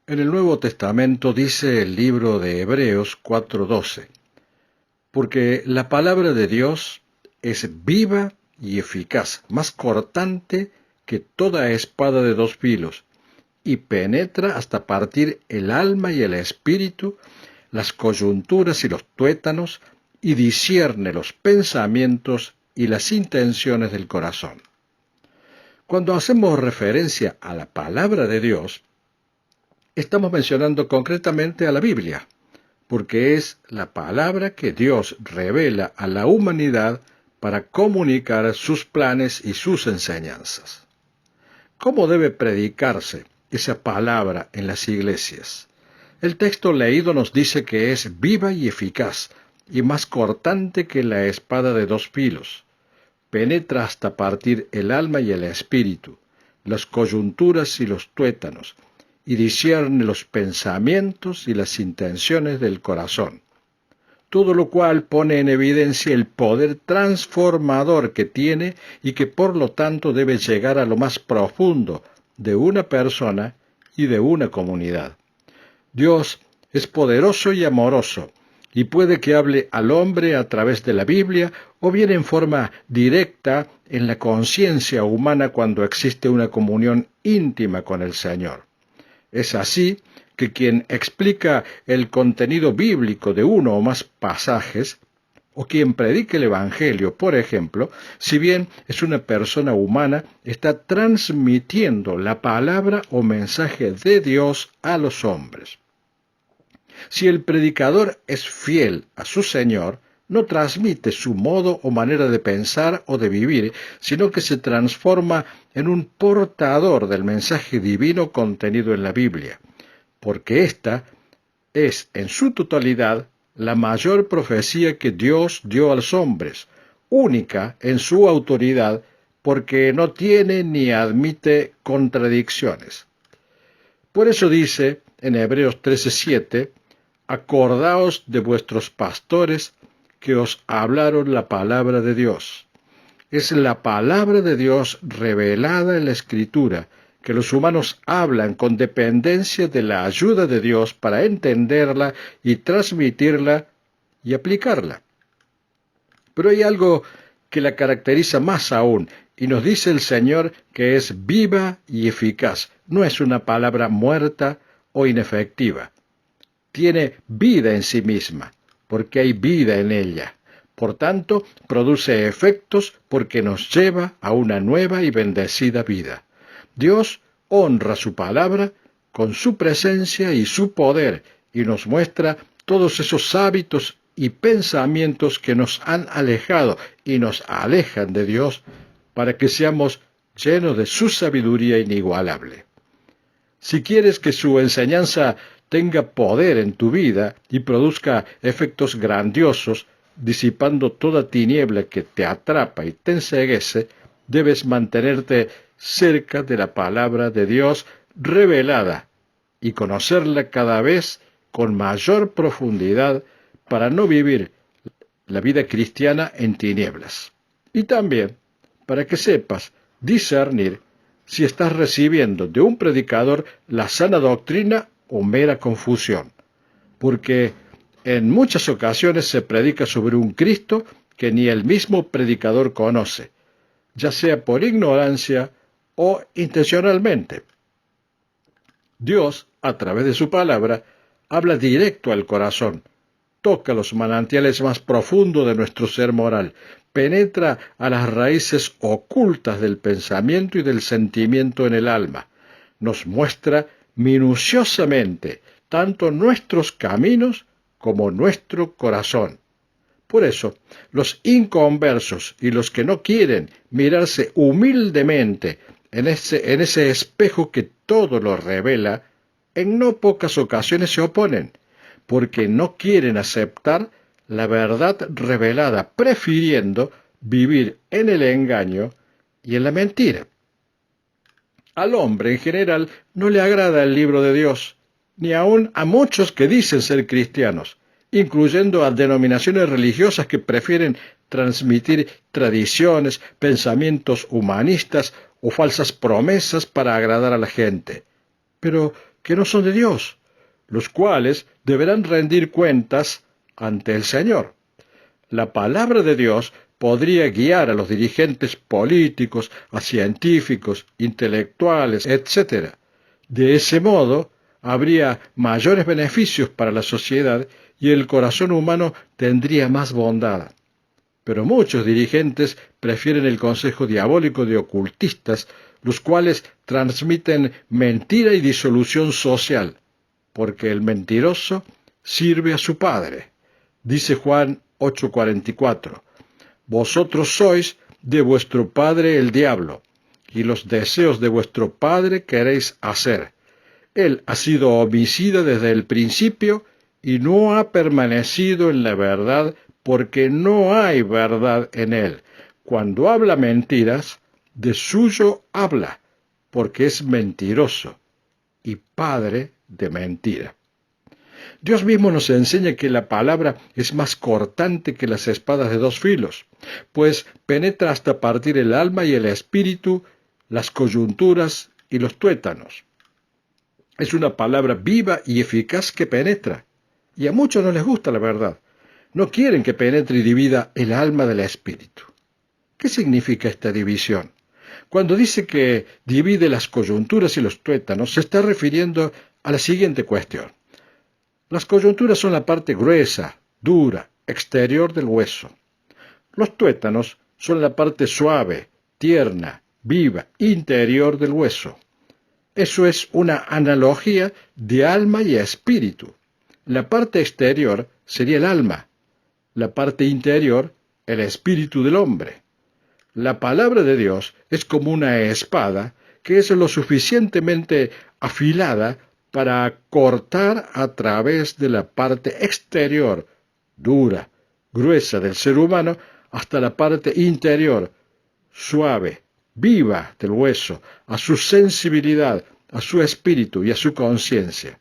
En el Nuevo Testamento dice el libro de Hebreos 4:12, porque la palabra de Dios es viva y eficaz, más cortante que toda espada de dos filos, y penetra hasta partir el alma y el espíritu, las coyunturas y los tuétanos, y discierne los pensamientos y las intenciones del corazón. Cuando hacemos referencia a la palabra de Dios, estamos mencionando concretamente a la Biblia, porque es la palabra que Dios revela a la humanidad para comunicar sus planes y sus enseñanzas. ¿Cómo debe predicarse esa palabra en las iglesias? El texto leído nos dice que es viva y eficaz, y más cortante que la espada de dos filos. Penetra hasta partir el alma y el espíritu, las coyunturas y los tuétanos, y discierne los pensamientos y las intenciones del corazón. Todo lo cual pone en evidencia el poder transformador que tiene y que por lo tanto debe llegar a lo más profundo de una persona y de una comunidad. Dios es poderoso y amoroso, y puede que hable al hombre a través de la Biblia o bien en forma directa en la conciencia humana cuando existe una comunión íntima con el Señor. Es así que quien explica el contenido bíblico de uno o más pasajes, o quien predique el Evangelio, por ejemplo, si bien es una persona humana, está transmitiendo la palabra o mensaje de Dios a los hombres. Si el predicador es fiel a su Señor, no transmite su modo o manera de pensar o de vivir, sino que se transforma en un portador del mensaje divino contenido en la Biblia, porque ésta es, en su totalidad, la mayor profecía que Dios dio a los hombres, única en su autoridad, porque no tiene ni admite contradicciones. Por eso dice en Hebreos 13:7, acordaos de vuestros pastores que os hablaron la palabra de Dios. Es la palabra de Dios revelada en la Escritura, que los humanos hablan con dependencia de la ayuda de Dios para entenderla y transmitirla y aplicarla. Pero hay algo que la caracteriza más aún, y nos dice el Señor que es viva y eficaz. No es una palabra muerta o inefectiva. Tiene vida en sí misma, porque hay vida en ella. Por tanto, produce efectos porque nos lleva a una nueva y bendecida vida. Dios honra su palabra con su presencia y su poder, y nos muestra todos esos hábitos y pensamientos que nos han alejado y nos alejan de Dios, para que seamos llenos de su sabiduría inigualable. Si quieres que su enseñanza tenga poder en tu vida y produzca efectos grandiosos, disipando toda tiniebla que te atrapa y te enceguece, debes mantenerte cerca de la palabra de Dios revelada y conocerla cada vez con mayor profundidad para no vivir la vida cristiana en tinieblas. Y también para que sepas discernir si estás recibiendo de un predicador la sana doctrina o mera confusión, porque en muchas ocasiones se predica sobre un Cristo que ni el mismo predicador conoce, ya sea por ignorancia o intencionalmente. Dios, a través de su palabra, habla directo al corazón, toca los manantiales más profundos de nuestro ser moral, penetra a las raíces ocultas del pensamiento y del sentimiento en el alma, nos muestra minuciosamente tanto nuestros caminos como nuestro corazón. Por eso, los inconversos y los que no quieren mirarse humildemente en ese espejo que todo lo revela, en no pocas ocasiones se oponen, porque no quieren aceptar la verdad revelada, prefiriendo vivir en el engaño y en la mentira. Al hombre en general no le agrada el libro de Dios, ni aun a muchos que dicen ser cristianos, incluyendo a denominaciones religiosas que prefieren transmitir tradiciones, pensamientos humanistas o falsas promesas para agradar a la gente. Pero, que no son de Dios, los cuales deberán rendir cuentas ante el Señor. La palabra de Dios podría guiar a los dirigentes políticos, a científicos, intelectuales, etc. De ese modo, habría mayores beneficios para la sociedad y el corazón humano tendría más bondad. Pero muchos dirigentes prefieren el consejo diabólico de ocultistas, los cuales transmiten mentira y disolución social, porque el mentiroso sirve a su padre. Dice Juan 8:44, vosotros sois de vuestro padre el diablo, y los deseos de vuestro padre queréis hacer. Él ha sido homicida desde el principio y no ha permanecido en la verdad, porque no hay verdad en él. Cuando habla mentiras, de suyo habla, porque es mentiroso y padre de mentira. Dios mismo nos enseña que la palabra es más cortante que las espadas de dos filos, pues penetra hasta partir el alma y el espíritu, las coyunturas y los tuétanos. Es una palabra viva y eficaz que penetra, y a muchos no les gusta la verdad. No quieren que penetre y divida el alma del espíritu. ¿Qué significa esta división? Cuando dice que divide las coyunturas y los tuétanos, se está refiriendo a la siguiente cuestión. Las coyunturas son la parte gruesa, dura, exterior del hueso. Los tuétanos son la parte suave, tierna, viva, interior del hueso. Eso es una analogía de alma y espíritu. La parte exterior sería el alma, la parte interior el espíritu del hombre. La palabra de Dios es como una espada que es lo suficientemente afilada para cortar a través de la parte exterior, dura, gruesa del ser humano, hasta la parte interior, suave, viva del hueso, a su sensibilidad, a su espíritu y a su conciencia.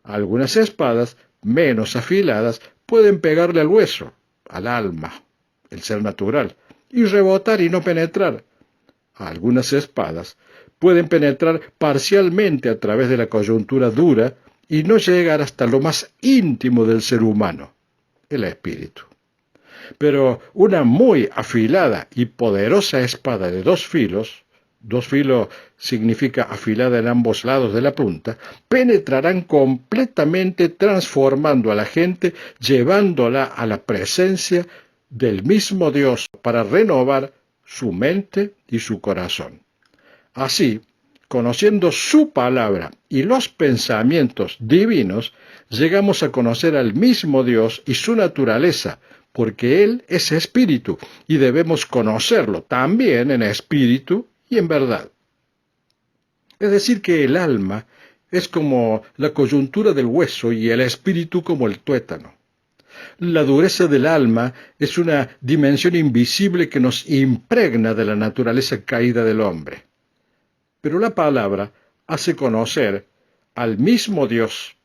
Algunas espadas, menos afiladas, pueden pegarle al hueso, al alma, el ser natural, y rebotar y no penetrar. Algunas espadas pueden penetrar parcialmente a través de la coyuntura dura y no llegar hasta lo más íntimo del ser humano, el espíritu. Pero una muy afilada y poderosa espada de dos filos significa afilada en ambos lados de la punta, penetrarán completamente transformando a la gente, llevándola a la presencia del mismo Dios para renovar su mente y su corazón. Así, conociendo su palabra y los pensamientos divinos, llegamos a conocer al mismo Dios y su naturaleza, porque Él es espíritu y debemos conocerlo también en espíritu y en verdad. Es decir, que el alma es como la coyuntura del hueso y el espíritu como el tuétano. La dureza del alma es una dimensión invisible que nos impregna de la naturaleza caída del hombre. Pero la palabra hace conocer al mismo Dios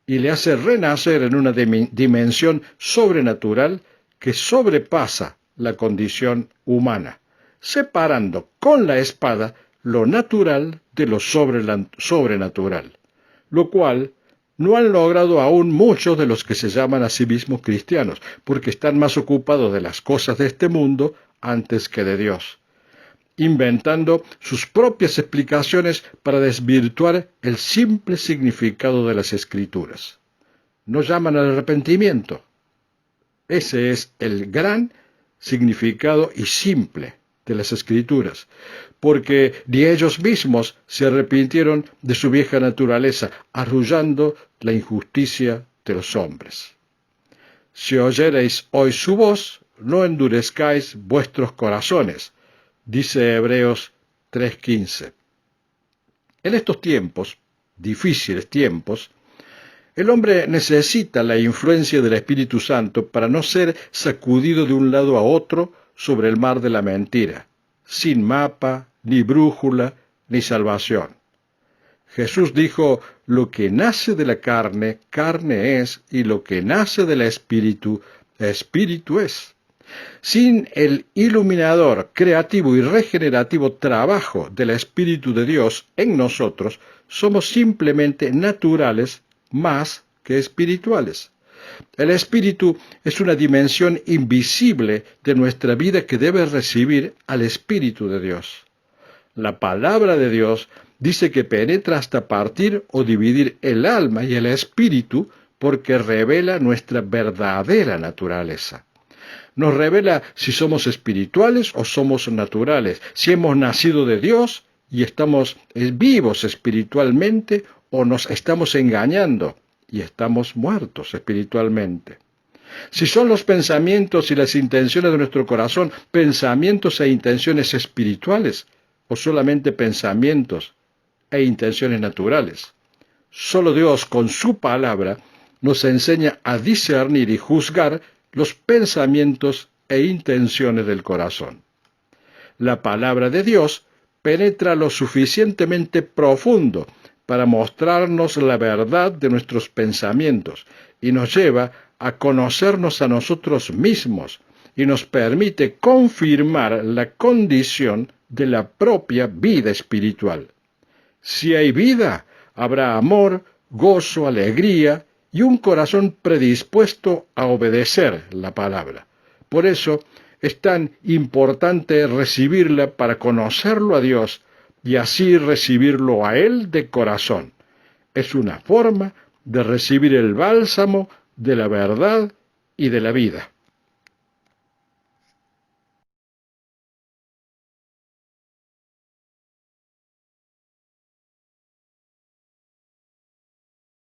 y le hace renacer en una dimensión sobrenatural que sobrepasa la condición humana, separando con la espada lo natural de lo sobrenatural, lo cual no han logrado aún muchos de los que se llaman a sí mismos cristianos, porque están más ocupados de las cosas de este mundo antes que de Dios, inventando sus propias explicaciones para desvirtuar el simple significado de las Escrituras. No llaman al arrepentimiento. Ese es el gran significado y simple de las Escrituras, porque ni ellos mismos se arrepintieron de su vieja naturaleza, arrullando la injusticia de los hombres. Si oyereis hoy su voz, no endurezcáis vuestros corazones, dice Hebreos 3:15. En estos tiempos, difíciles tiempos, el hombre necesita la influencia del Espíritu Santo para no ser sacudido de un lado a otro sobre el mar de la mentira, sin mapa, ni brújula, ni salvación. Jesús dijo, lo que nace de la carne, carne es, y lo que nace del Espíritu, Espíritu es. Sin el iluminador, creativo y regenerativo trabajo del Espíritu de Dios en nosotros, somos simplemente naturales más que espirituales. El Espíritu es una dimensión invisible de nuestra vida que debe recibir al Espíritu de Dios. La palabra de Dios dice que penetra hasta partir o dividir el alma y el espíritu porque revela nuestra verdadera naturaleza. Nos revela si somos espirituales o somos naturales, si hemos nacido de Dios y estamos vivos espiritualmente o nos estamos engañando y estamos muertos espiritualmente. Si son los pensamientos y las intenciones de nuestro corazón pensamientos e intenciones espirituales o solamente pensamientos e intenciones naturales. Solo Dios con su palabra nos enseña a discernir y juzgar los pensamientos e intenciones del corazón. La palabra de Dios penetra lo suficientemente profundo para mostrarnos la verdad de nuestros pensamientos y nos lleva a conocernos a nosotros mismos y nos permite confirmar la condición de la propia vida espiritual. Si hay vida, habrá amor, gozo, alegría y un corazón predispuesto a obedecer la palabra. Por eso es tan importante recibirla para conocerlo a Dios y así recibirlo a Él de corazón. Es una forma de recibir el bálsamo de la verdad y de la vida.